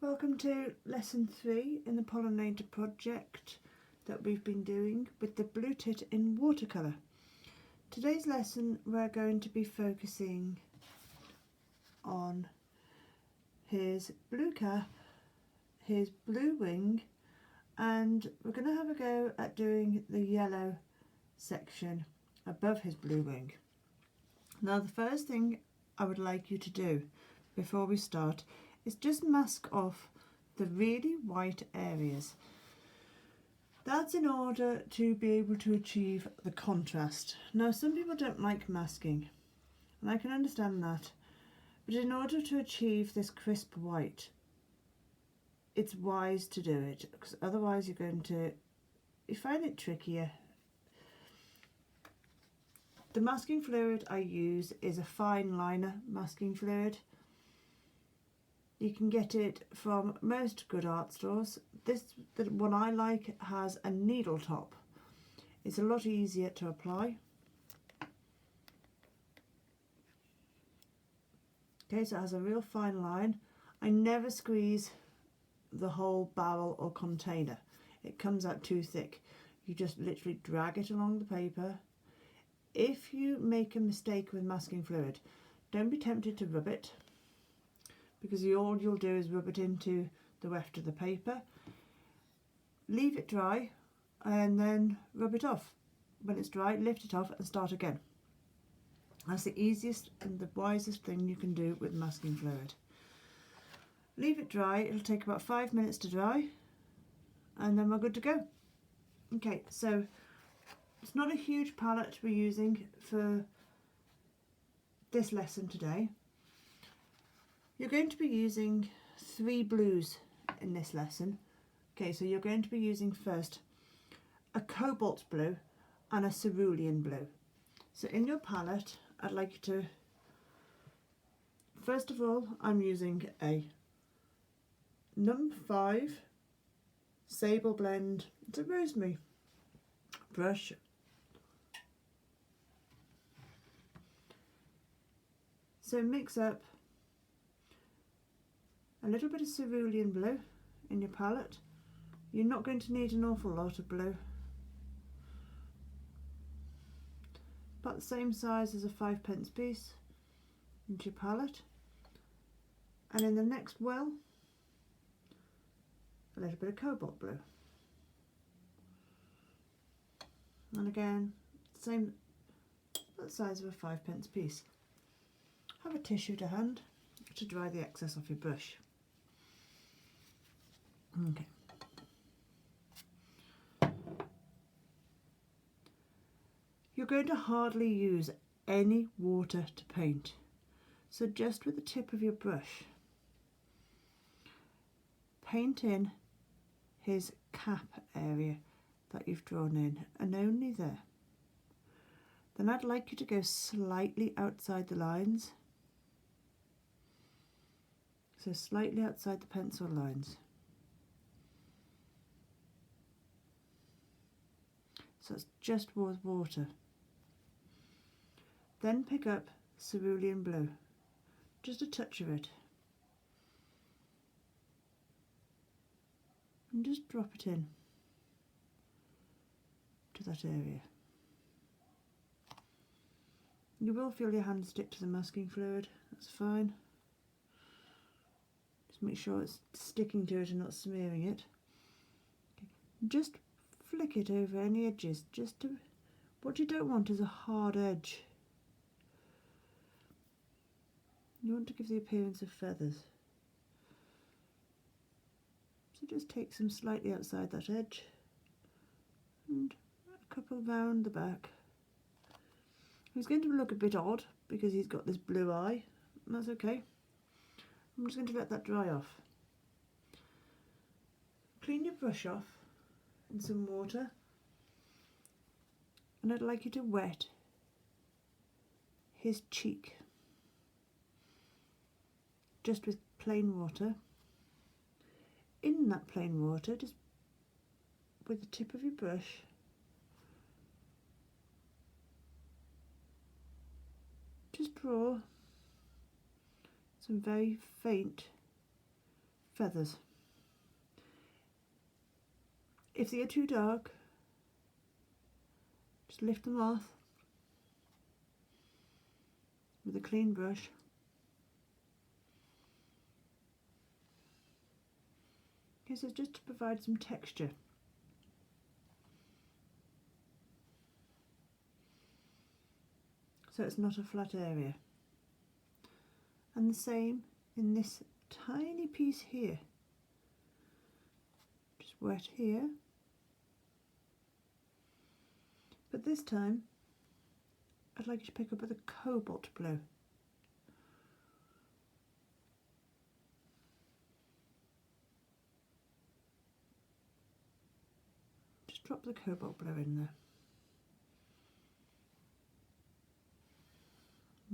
Welcome to lesson 3 in the Pollinator project that we've been doing with the blue tit in watercolour. Today's lesson we're going to be focusing on his blue cap, his blue wing, and we're going to have a go at doing the yellow section above his blue wing. Now the first thing I would like you to do before we start is just mask off the really white areas. That's in order to be able to achieve the contrast. Now some people don't like masking, and I can understand that, but in order to achieve this crisp white, it's wise to do it, because otherwise you find it trickier. The masking fluid I use is a fine liner masking fluid. You can get it from most good art stores. The one I like has a needle top. It's a lot easier to apply. Okay, so it has a real fine line. I never squeeze the whole barrel or container. It comes out too thick. You just literally drag it along the paper. If you make a mistake with masking fluid, don't be tempted to rub it, because all you'll do is rub it into the weft of the paper. Leave it dry and then rub it off. When it's dry, lift it off and start again. That's the easiest and the wisest thing you can do with masking fluid. Leave it dry, it'll take about 5 minutes to dry, and then we're good to go. Okay, so it's not a huge palette we're using for this lesson today. You're going to be using 3 blues in this lesson. Okay, so you're going to be using first a Cobalt blue and a Cerulean blue. So in your palette, I'd like you to, first of all, I'm using a number 5 Sable Blend, it's a rosemary brush. So mix up a little bit of cerulean blue in your palette. You're not going to need an awful lot of blue. About the same size as a 5p piece into your palette. And in the next well, a little bit of cobalt blue. And again, same, about the size of a 5p piece. Have a tissue to hand to dry the excess off your brush. Okay. You're going to hardly use any water to paint, so just with the tip of your brush, paint in his cap area that you've drawn in, and only there. Then I'd like you to go slightly outside the lines, so slightly outside the pencil lines. So it's just with water. Then pick up cerulean blue, just a touch of it, and just drop it in to that area. You will feel your hand stick to the masking fluid, that's fine. Just make sure it's sticking to it and not smearing it. Okay. Just flick it over any edges, what you don't want is a hard edge. You want to give the appearance of feathers. So just take some slightly outside that edge and a couple round the back. He's going to look a bit odd because he's got this blue eye, and that's okay. I'm just going to let that dry off. Clean your brush off in some water, and I'd like you to wet his cheek just with plain water. In that plain water, just with the tip of your brush, just draw some very faint feathers. If they are too dark, just lift them off with a clean brush. Okay, so just to provide some texture. So it's not a flat area. And the same in this tiny piece here. Just wet here. But this time, I'd like you to pick up with a cobalt blue. Just drop the cobalt blue in there.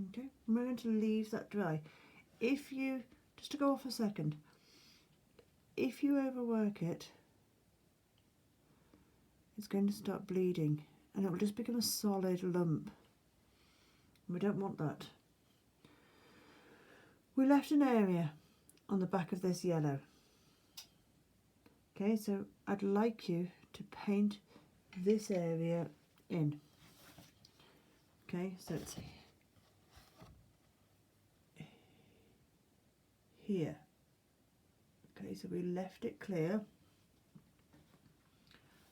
Okay, and we're going to leave that dry. If you, just to go off a second, if you overwork it, it's going to start bleeding and it will just become a solid lump. We don't want that. We left an area on the back of this yellow. Okay, so I'd like you to paint this area in. Okay, so it's here. Okay, so we left it clear.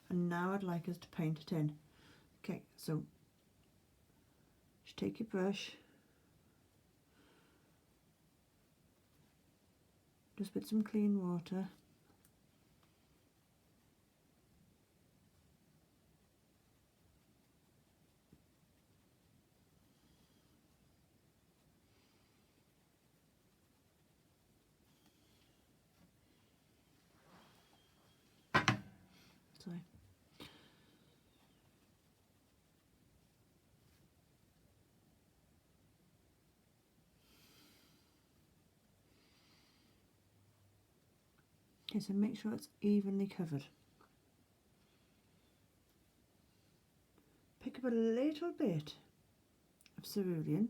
And now I'd like us to paint it in. Okay, so just take your brush, just put some clean water, sorry. Okay, so make sure it's evenly covered. Pick up a little bit of cerulean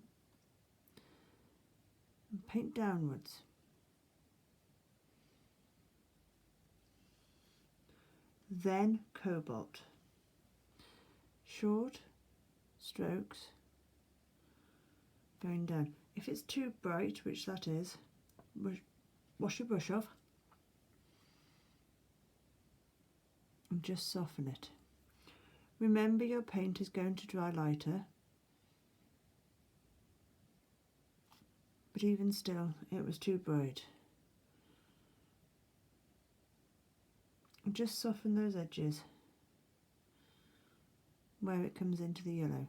and paint downwards. Then cobalt. Short strokes going down. If it's too bright, which that is, wash your brush off and just soften it. Remember, your paint is going to dry lighter, but even still it was too bright. And just soften those edges where it comes into the yellow.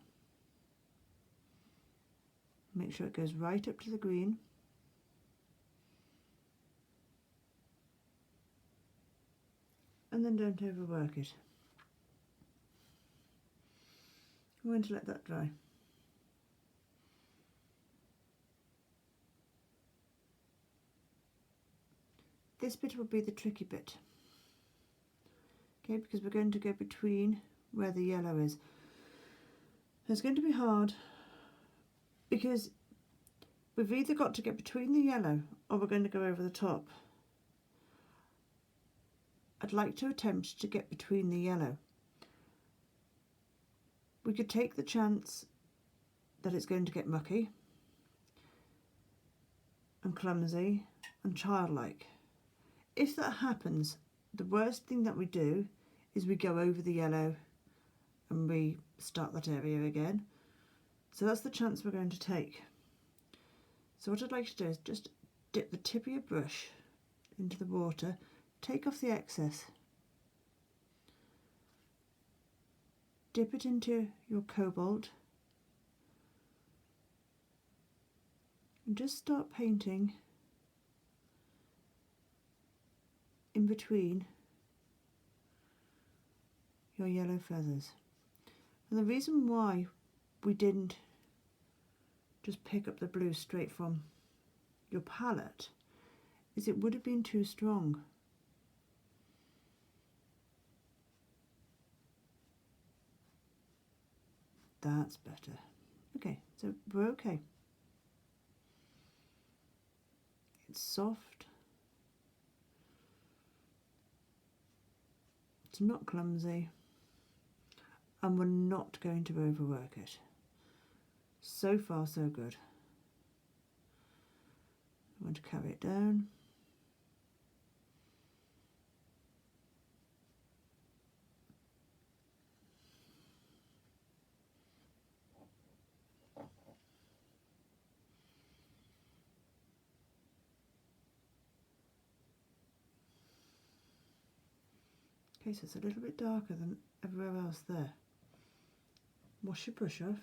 Make sure it goes right up to the green. And then don't overwork it. I'm going to let that dry. This bit will be the tricky bit. Okay, because we're going to go between where the yellow is. It's going to be hard because we've either got to get between the yellow or we're going to go over the top. I'd like to attempt to get between the yellow. We could take the chance that it's going to get mucky and clumsy and childlike. If that happens, the worst thing that we do is we go over the yellow and we start that area again. So that's the chance we're going to take. So what I'd like to do is just dip the tip of your brush into the water, take off the excess, dip it into your cobalt and just start painting in between your yellow feathers. And the reason why we didn't just pick up the blue straight from your palette is it would have been too strong. That's better. Okay, so we're okay. It's soft It's not clumsy, and we're not going to overwork it. So far, so good. I want to carry it down. Okay, so it's a little bit darker than everywhere else there. Wash your brush off.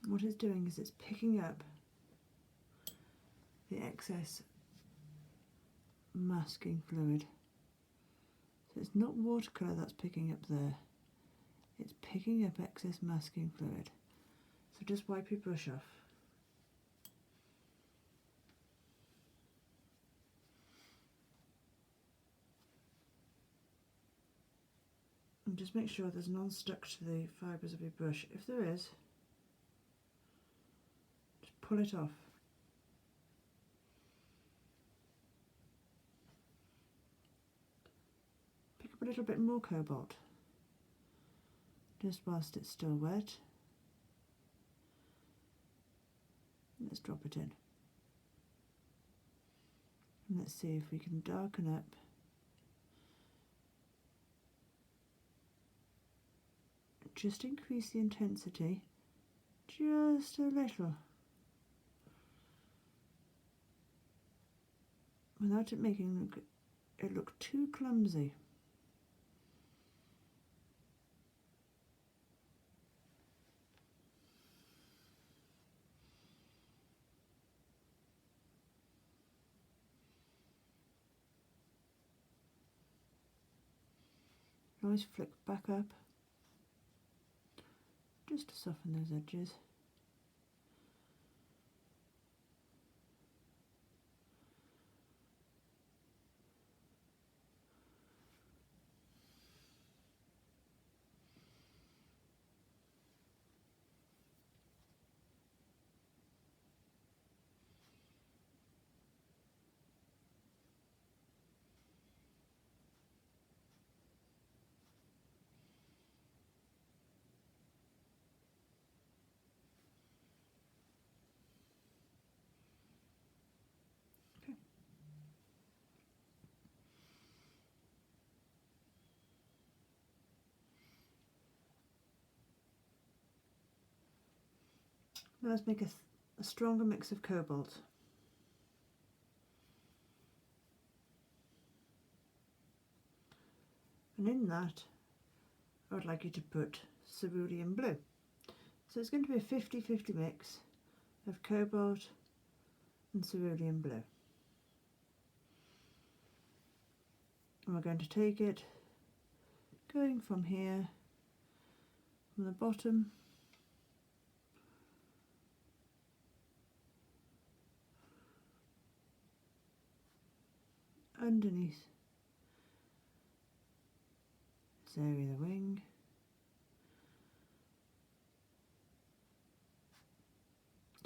What it's doing is it's picking up the excess masking fluid. So it's not watercolour that's picking up there, it's picking up excess masking fluid. So just wipe your brush off. And just make sure there's none stuck to the fibres of your brush. If there is, just pull it off. Pick up a little bit more cobalt, just whilst it's still wet. Let's drop it in. And let's see if we can darken up just increase the intensity just a little without it making it look too clumsy. Always flick back up just to soften those edges. Now let's make a stronger mix of cobalt. And in that, I would like you to put cerulean blue. So it's going to be a 50-50 mix of cobalt and cerulean blue. And we're going to take it, going from here, from the bottom, underneath this area of the wing,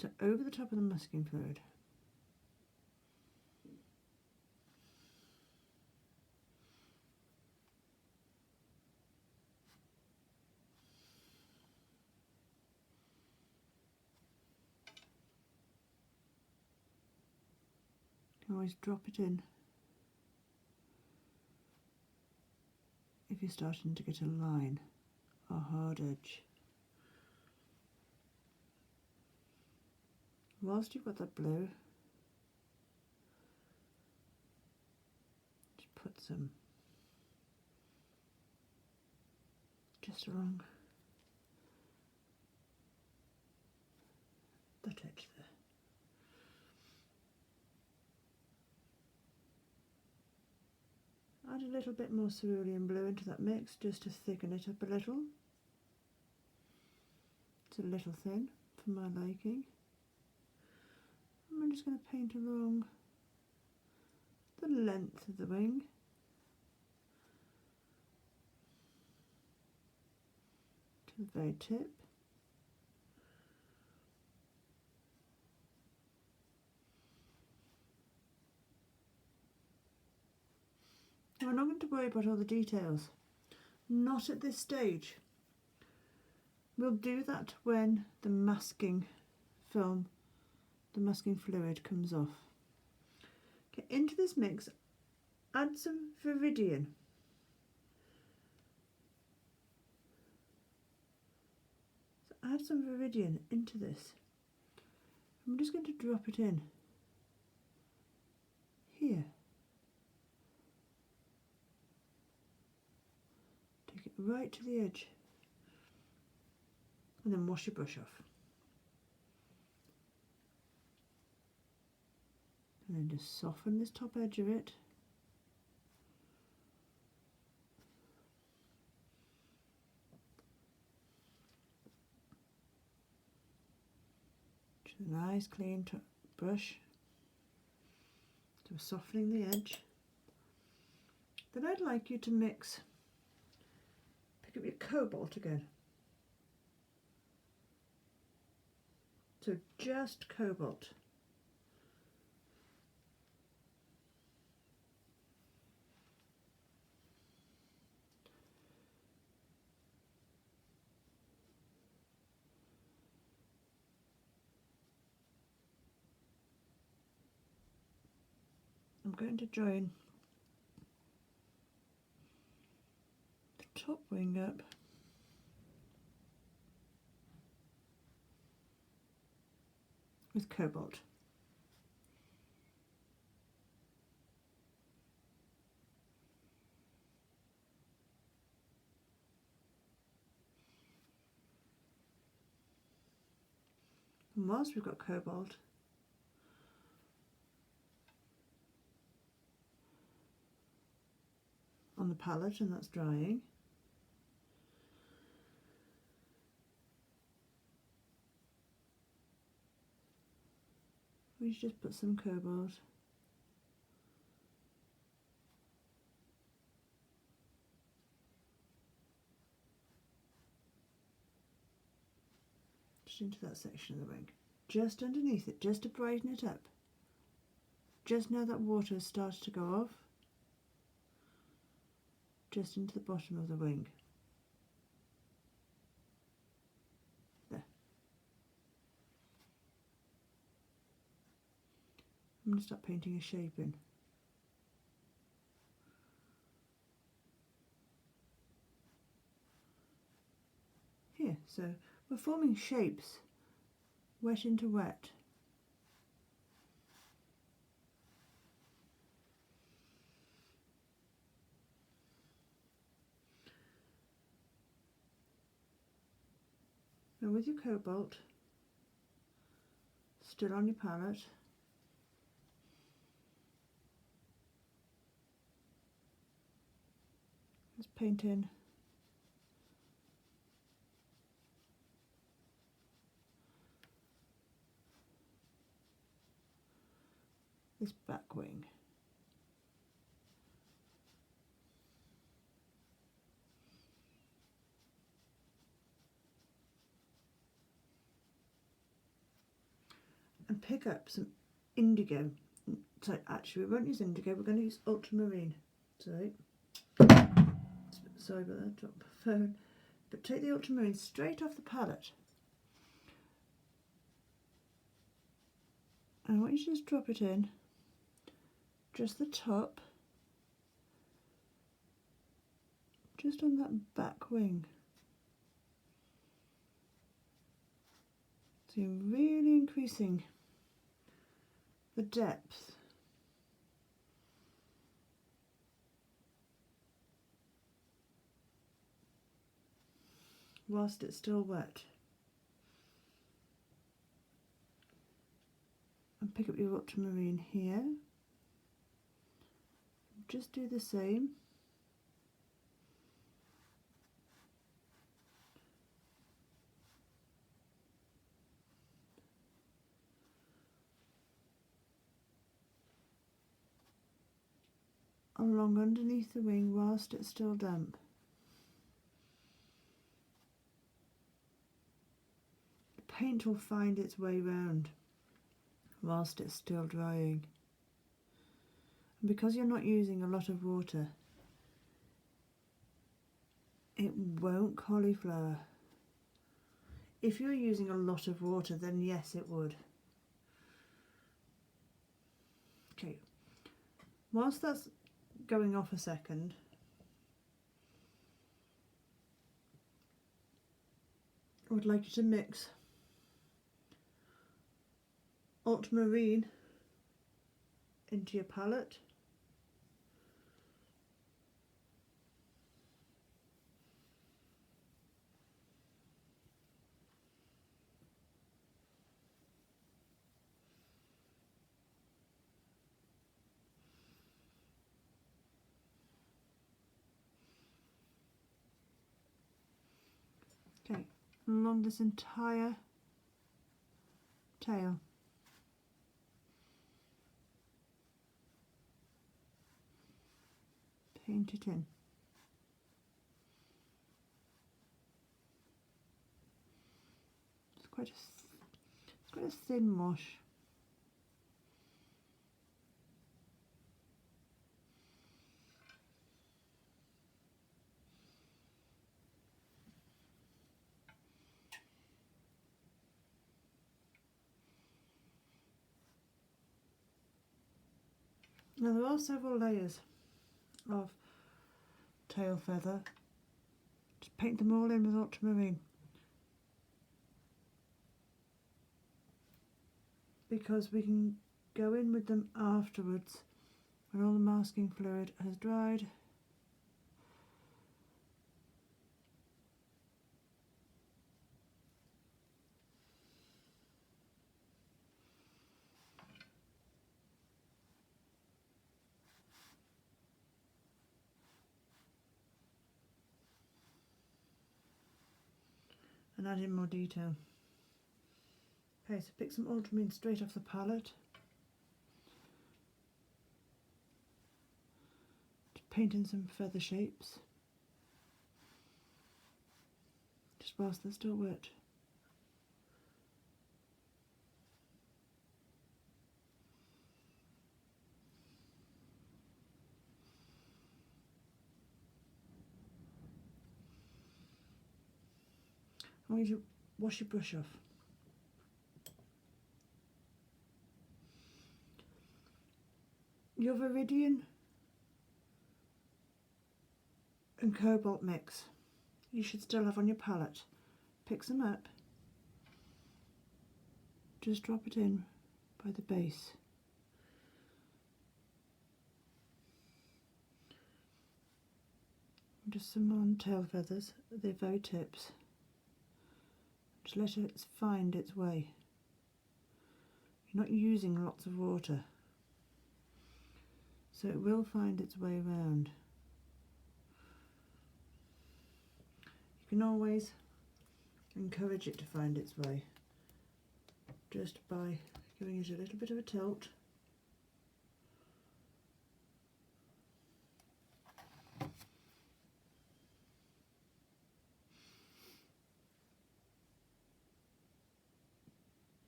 so over the top of the masking fluid. You can always drop it in if you're starting to get a line or hard edge. Whilst you've got that blue, just put some just along that edge there. Add a little bit more cerulean blue into that mix just to thicken it up a little. It's a little thin for my liking. I'm just going to paint along the length of the wing. To the very tip. We're not going to worry about all the details. Not at this stage. We'll do that when the masking film, the masking fluid comes off. Okay, into this mix, add some Viridian. So add some Viridian into this. I'm just going to drop it in here. Take it right to the edge. And then wash your brush off. And then just soften this top edge of it. Just a nice clean brush. So we're softening the edge. Then I'd like you to mix, pick up your Cobalt again. So just Cobalt. I'm going to join the top wing up with Cobalt. And whilst we've got Cobalt, on the palette and that's drying, we just put some Cobalt just into that section of the wing, just underneath it, just to brighten it up. Just now that water has started to go off, just into the bottom of the wing. There. I'm going to start painting a shape in. Here, so we're forming shapes, wet into wet. Now with your Cobalt still on your palette, let's paint in this back wing. And pick up some indigo. So actually we won't use indigo, we're going to use ultramarine. So, sorry about that, drop the phone. But take the ultramarine straight off the palette. And I want you to just drop it in, just the top, just on that back wing. So you're really increasing the depth. Whilst it's still wet. And pick up your ultramarine here. Just do the same. along underneath the wing whilst it's still damp. The paint will find its way round whilst it's still drying. And because you're not using a lot of water, it won't cauliflower. If you're using a lot of water, then yes, it would. Okay, whilst that's going off a second, I would like you to mix Ultramarine into your palette. Okay, along this entire tail. Paint it in. It's quite a thin wash. Now there are several layers of tail feather. Just paint them all in with ultramarine, because we can go in with them afterwards when all the masking fluid has dried. And add in more detail. Okay, so pick some ultramarine straight off the palette. Just paint in some feather shapes, just whilst they're still wet. I want you to wash your brush off. Your Viridian and Cobalt mix you should still have on your palette. Pick some up, just drop it in by the base. Just some on tail feathers at the very tips. Just let it find its way. You're not using lots of water, so it will find its way around. You can always encourage it to find its way just by giving it a little bit of a tilt.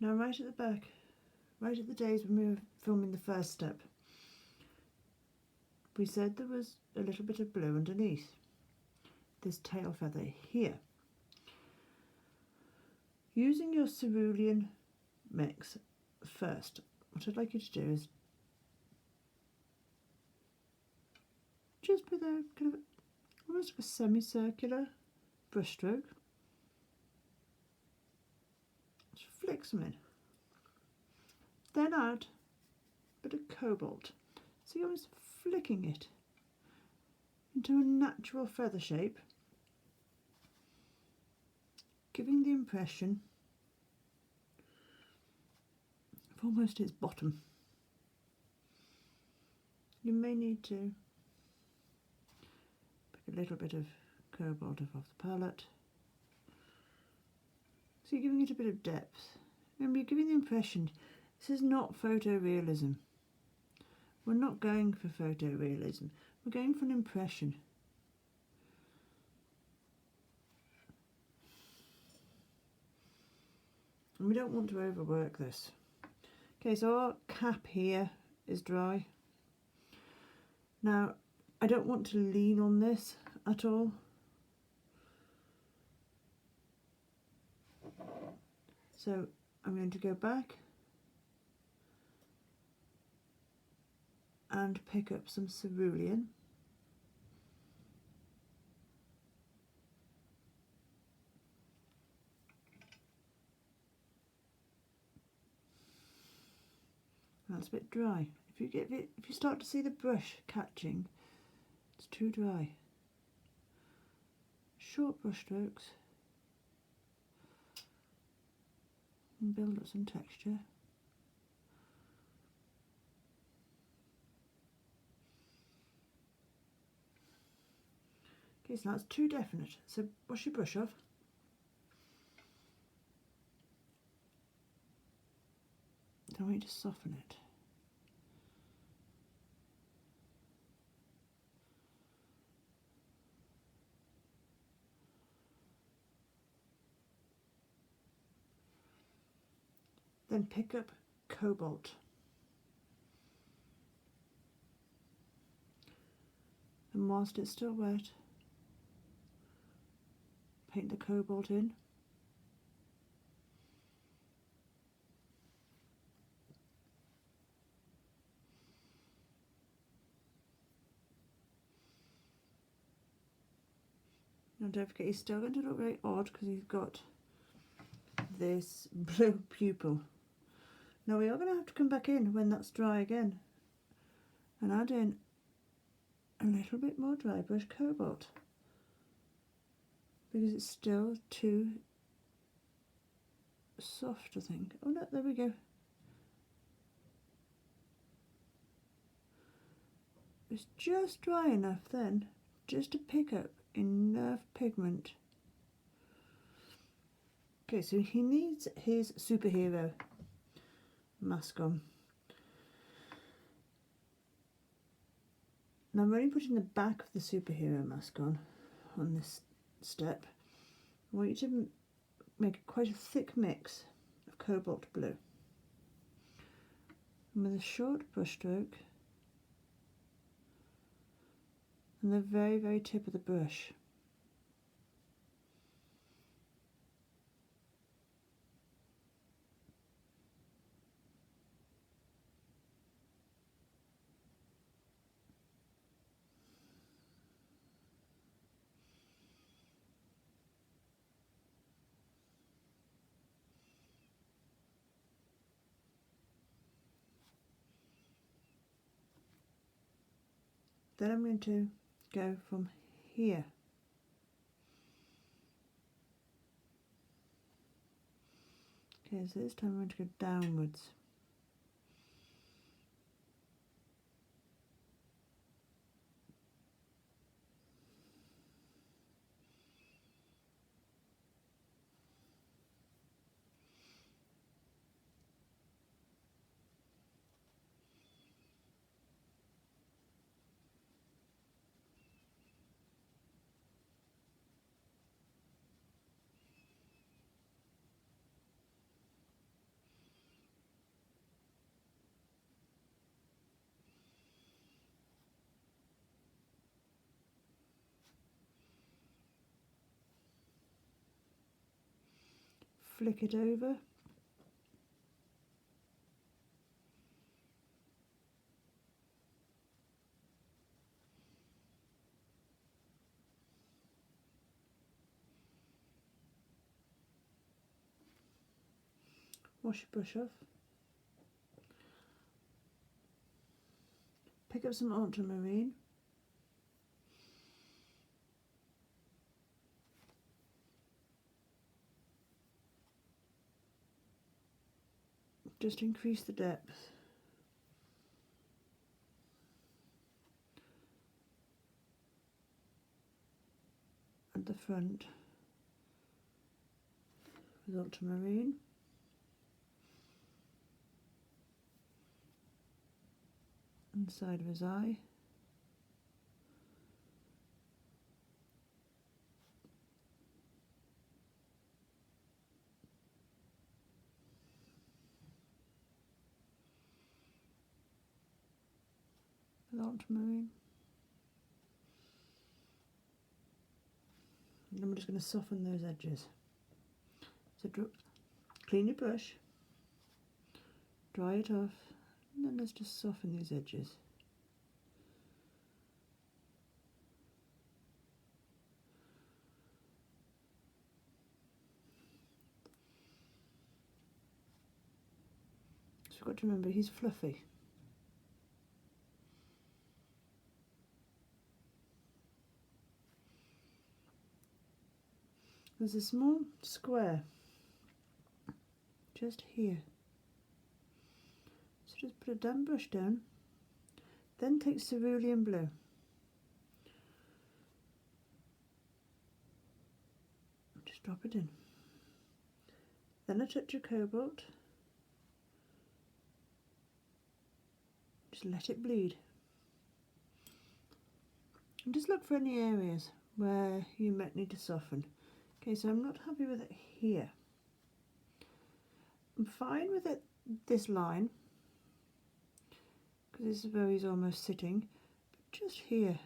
Now right at the back, right at the days when we were filming the first step, we said there was a little bit of blue underneath this tail feather here. Using your Cerulean mix first, what I'd like you to do is just with a kind of almost like a semicircular brush stroke, just flick some in. Then add a bit of Cobalt. So you're almost flicking it into a natural feather shape, giving the impression of almost its bottom. You may need to pick a little bit of Cobalt off the palette. So you're giving it a bit of depth. Remember, you're giving the impression this is not photorealism. We're not going for photorealism, we're going for an impression. And we don't want to overwork this. Okay, so our cap here is dry. Now, I don't want to lean on this at all. So I'm going to go back and pick up some Cerulean. That's a bit dry. If you start to see the brush catching, it's too dry. Short brush strokes and build up some texture. Okay, so that's too definite. So wash your brush off. Then I want you to soften it. Then pick up Cobalt. And whilst it's still wet, paint the Cobalt in. Now don't forget, he's still going to look very odd because he's got this blue pupil. Now we are going to have to come back in when that's dry again and add in a little bit more dry brush Cobalt because it's still too soft, I think. Oh no, there we go. It's just dry enough then just to pick up enough pigment. Okay, so he needs his superhero mask on. Now I'm only putting the back of the superhero mask on this step. I want you to make quite a thick mix of cobalt blue. And with a short brush stroke and the very, very tip of the brush, then I'm going to go from here okay, so this time I'm going to go downwards. Flick it over. Wash your brush off. Pick up some Ultramarine. Just increase the depth. At the front with Ultramarine. on the side of his eye. With ultramarine. And then we're just going to soften those edges. So clean your brush, dry it off, and then let's just soften these edges. So you've got to remember he's fluffy. There's a small square just here. So just put a damp brush down, then take cerulean blue. Just drop it in. Then a touch of cobalt. Just let it bleed. And just look for any areas where you might need to soften. Okay, so I'm not happy with it here. I'm fine with it this line, because this is where he's almost sitting, but just here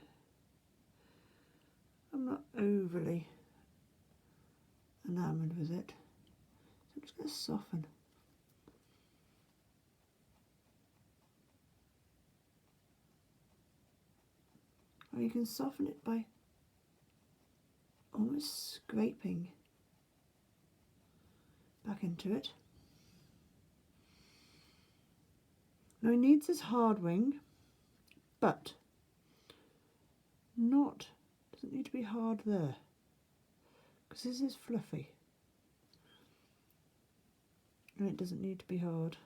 I'm not overly enamoured with it, so I'm just going to soften. Or you can soften it by almost scraping back into it. Now he needs his hard wing, but doesn't need to be hard there, because this is fluffy. And it doesn't need to be hard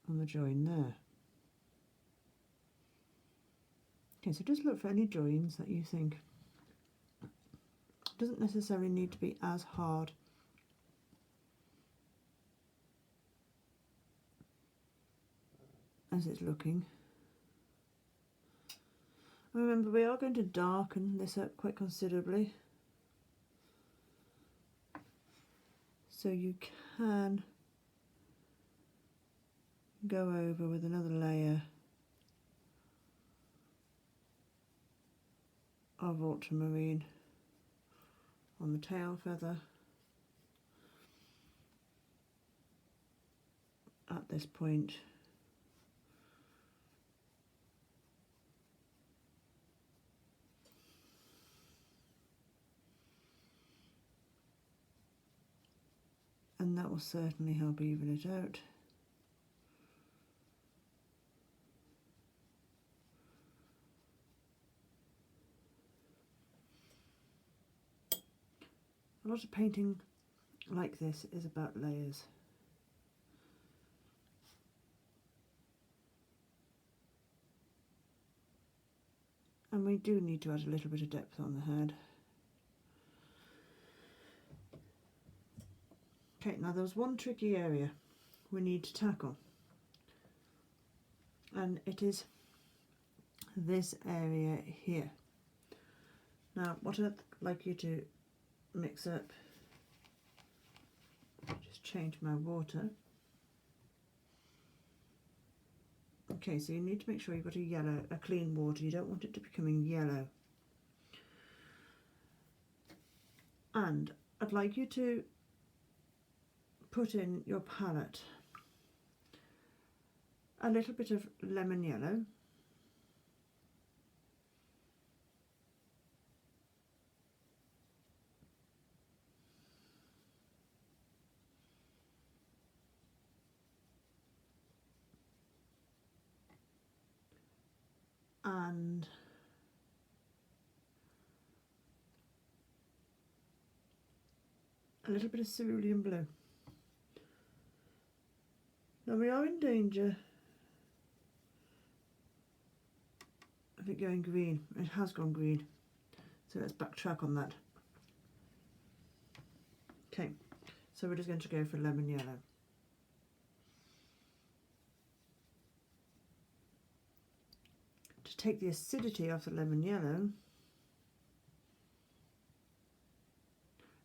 on the join there. Okay, so just look for any joins that you think doesn't necessarily need to be as hard as it's looking. Remember, we are going to darken this up quite considerably, so you can go over with another layer of ultramarine on the tail feather at this point. And that will certainly help even it out. A lot of painting like this is about layers. And we do need to add a little bit of depth on the head. Okay, now there's one tricky area we need to tackle, and it is this area here. Now what I'd like you to mix up, just change my water. Okay, so you need to make sure you've got a clean water. You don't want it to be becoming yellow. And I'd like you to put in your palette a little bit of lemon yellow, and a little bit of cerulean blue. Now we are in danger of it going green. It has gone green, so let's backtrack on that. Okay, so we're just going to go for lemon yellow. to take the acidity off the lemon yellow,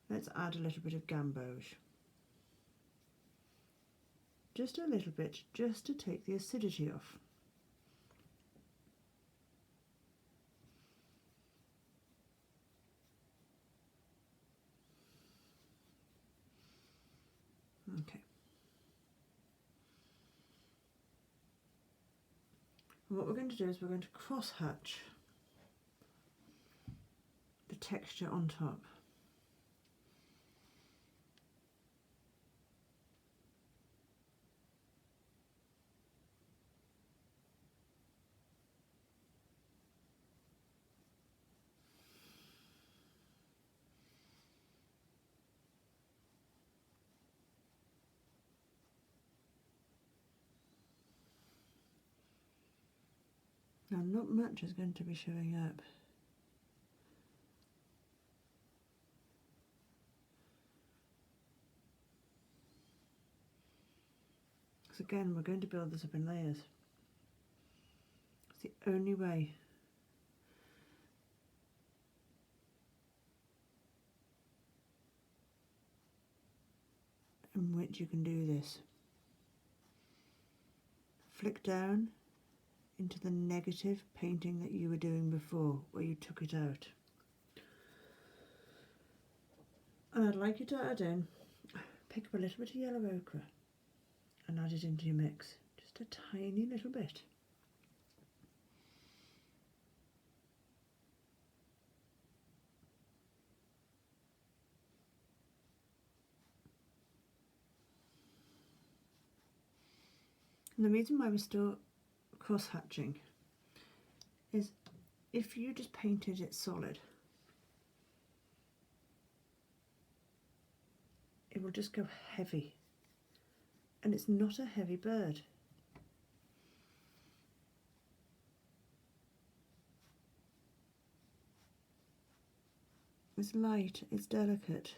let's add a little bit of gamboge. Just a little bit, just to take the acidity off. Okay. And what we're going to do is we're going to cross hatch the texture on top. Now, not much is going to be showing up. Because again, we're going to build this up in layers. It's the only way. In which you can do this. Flick down into the negative painting that you were doing before, where you took it out. And I'd like you to add in, pick up a little bit of yellow ochre and add it into your mix, just a tiny little bit. And the reason why we're still cross hatching is if you just painted it solid, it will just go heavy, and it's not a heavy bird. It's light, it's delicate.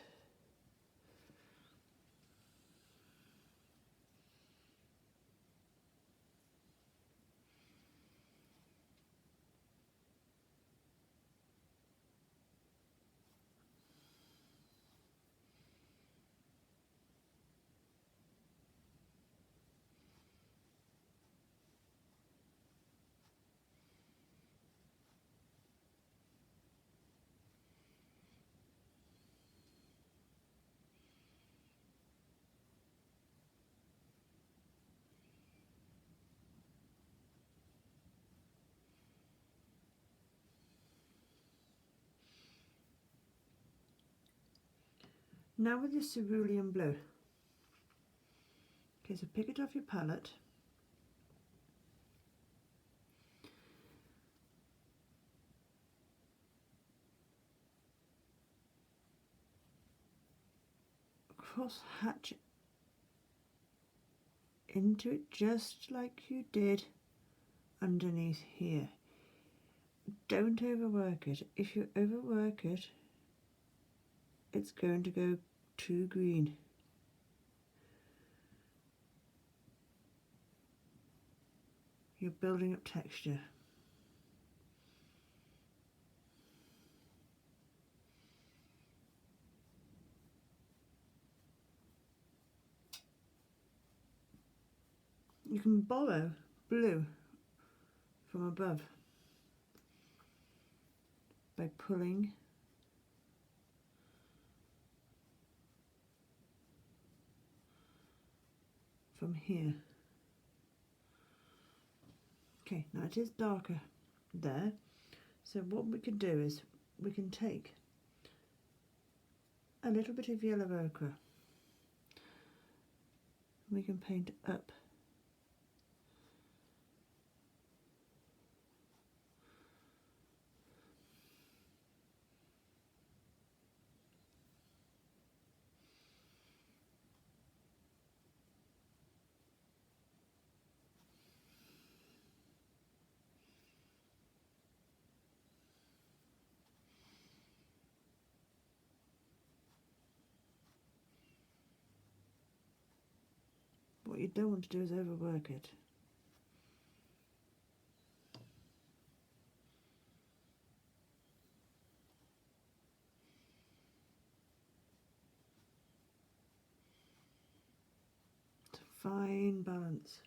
Now with your cerulean blue, okay, so pick it off your palette, cross hatch into it just like you did underneath here. Don't overwork it. If you overwork it, it's going to go too green. You're building up texture. You can borrow blue from above by pulling from here. Okay, now it is darker there, so what we can do is we can take a little bit of yellow ochre and we can paint up what you don't want to do is overwork it. fine balance.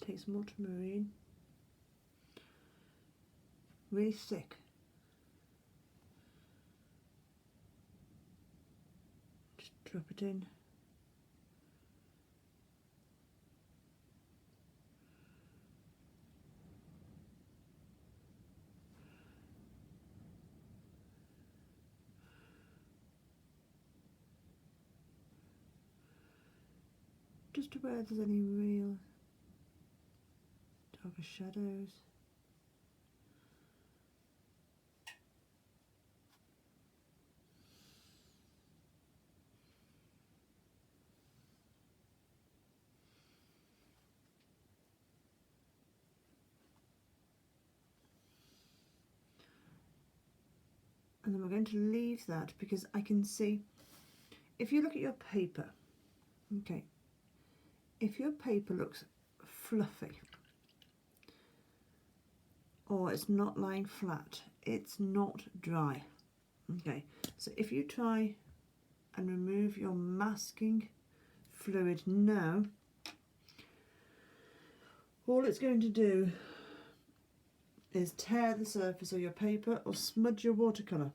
Take some ultramarine, really thick. Just drop it in. Just to where there's any real darker shadows. And then we're going to leave that because I can see, if you look at your paper, okay, if your paper looks fluffy or it's not lying flat, it's not dry. Okay, so if you try and remove your masking fluid now, all it's going to do is tear the surface of your paper or smudge your watercolour.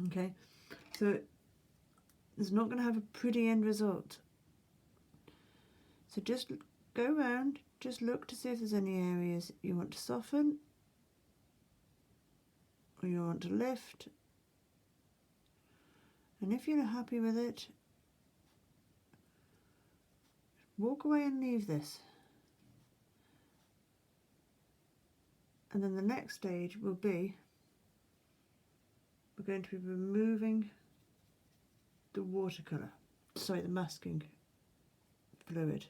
Okay, so it's not going to have a pretty end result. So just go around, just look to see if there's any areas you want to soften or you want to lift, and if you're happy with it, walk away and leave this. And then the next stage will be, we're going to be removing the watercolour, sorry, the masking fluid.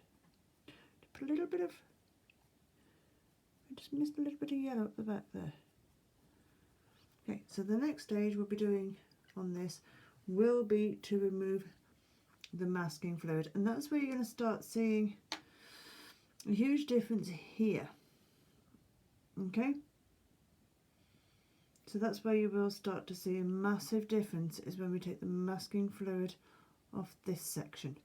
Put a little bit of, I just missed a little bit of yellow at the back there. Okay, so the next stage we'll be doing on this will be to remove the masking fluid, and that's where you're going to start seeing a huge difference here. Okay, so that's where you will start to see a massive difference, is when we take the masking fluid off this section.